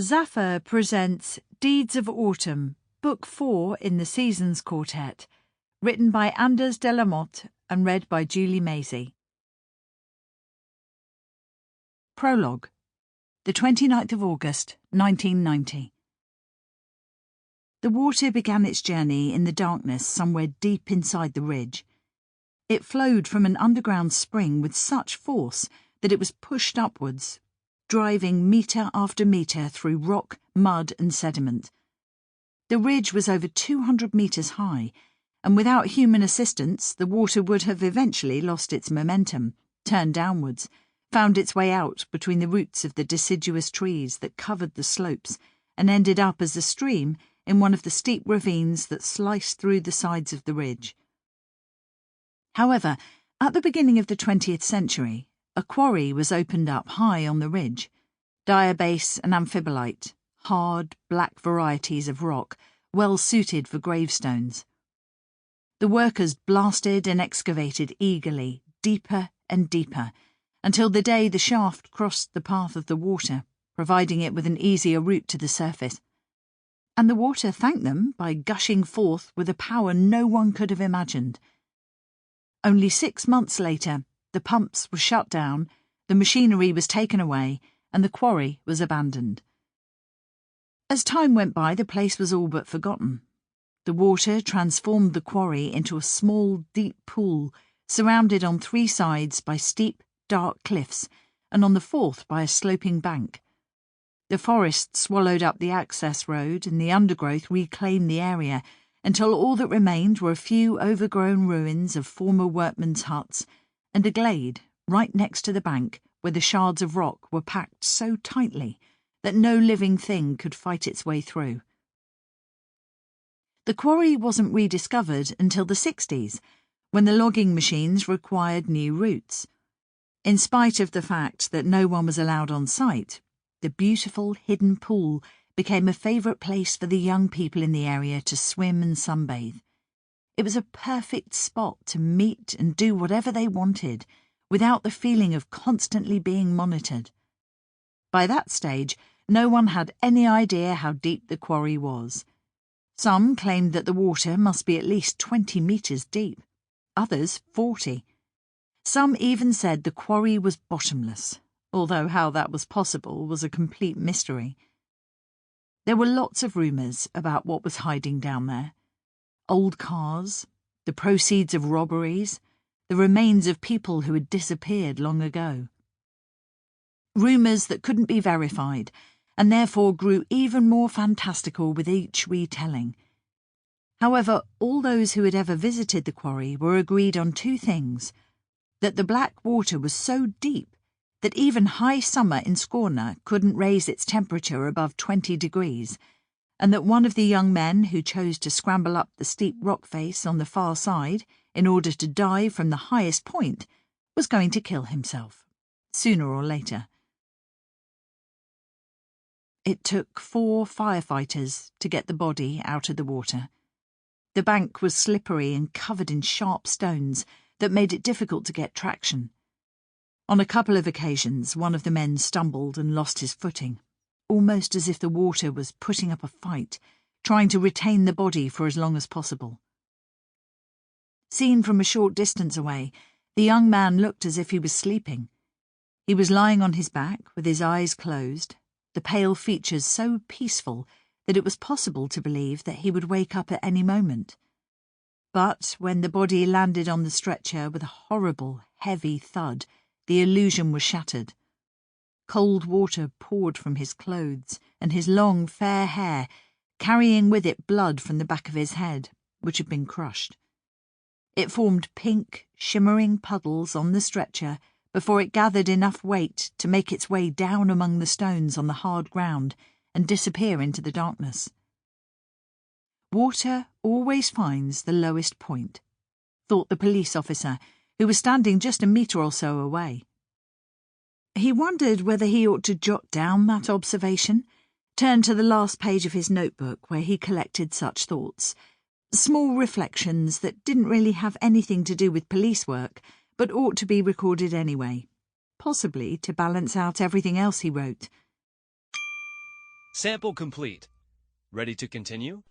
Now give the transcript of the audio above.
Zafir presents Deeds of Autumn, Book 4 in the Seasons Quartet, written by Anders de la Motte and read by Julie Maisey. Prologue, the 29th of August, 1990. The water began its journey in the darkness somewhere deep inside the ridge. It flowed from an underground spring with such force that it was pushed upwards, driving metre after metre through rock, mud and sediment. The ridge was over 200 metres high, and without human assistance the water would have eventually lost its momentum, turned downwards, found its way out between the roots of the deciduous trees that covered the slopes, and ended up as a stream in one of the steep ravines that sliced through the sides of the ridge. However, at the beginning of the 20th century, a quarry was opened up high on the ridge, diabase and amphibolite, hard, black varieties of rock, well suited for gravestones. The workers blasted and excavated eagerly, deeper and deeper, until the day the shaft crossed the path of the water, providing it with an easier route to the surface. And the water thanked them by gushing forth with a power no one could have imagined. Only 6 months later, the pumps were shut down, the machinery was taken away, and the quarry was abandoned. As time went by, the place was all but forgotten. The water transformed the quarry into a small, deep pool, surrounded on 3 sides by steep, dark cliffs, and on the 4th by a sloping bank. The forest swallowed up the access road, and the undergrowth reclaimed the area, until all that remained were a few overgrown ruins of former workmen's huts, and a glade right next to the bank where the shards of rock were packed so tightly that no living thing could fight its way through. The quarry wasn't rediscovered until the 60s, when the logging machines required new routes. In spite of the fact that no one was allowed on site, the beautiful hidden pool became a favourite place for the young people in the area to swim and sunbathe. It was a perfect spot to meet and do whatever they wanted, without the feeling of constantly being monitored. By that stage, no one had any idea how deep the quarry was. Some claimed that the water must be at least 20 metres deep, others 40. Some even said the quarry was bottomless, although how that was possible was a complete mystery. There were lots of rumours about what was hiding down there. Old cars, the proceeds of robberies, the remains of people who had disappeared long ago. Rumours that couldn't be verified, and therefore grew even more fantastical with each retelling. However, all those who had ever visited the quarry were agreed on 2 things: that the black water was so deep that even high summer in Skåne couldn't raise its temperature above 20 degrees, and that one of the young men who chose to scramble up the steep rock face on the far side in order to dive from the highest point was going to kill himself, sooner or later. It took 4 firefighters to get the body out of the water. The bank was slippery and covered in sharp stones that made it difficult to get traction. On a couple of occasions, one of the men stumbled and lost his footing, almost as if the water was putting up a fight, trying to retain the body for as long as possible. Seen from a short distance away, the young man looked as if he was sleeping. He was lying on his back with his eyes closed, the pale features so peaceful that it was possible to believe that he would wake up at any moment. But when the body landed on the stretcher with a horrible, heavy thud, the illusion was shattered. Cold water poured from his clothes and his long, fair hair, carrying with it blood from the back of his head, which had been crushed. It formed pink, shimmering puddles on the stretcher before it gathered enough weight to make its way down among the stones on the hard ground and disappear into the darkness. Water always finds the lowest point, thought the police officer, who was standing just a metre or so away. He wondered whether he ought to jot down that observation, turn to the last page of his notebook where he collected such thoughts, small reflections that didn't really have anything to do with police work, but ought to be recorded anyway, possibly to balance out everything else he wrote. Sample complete. Ready to continue?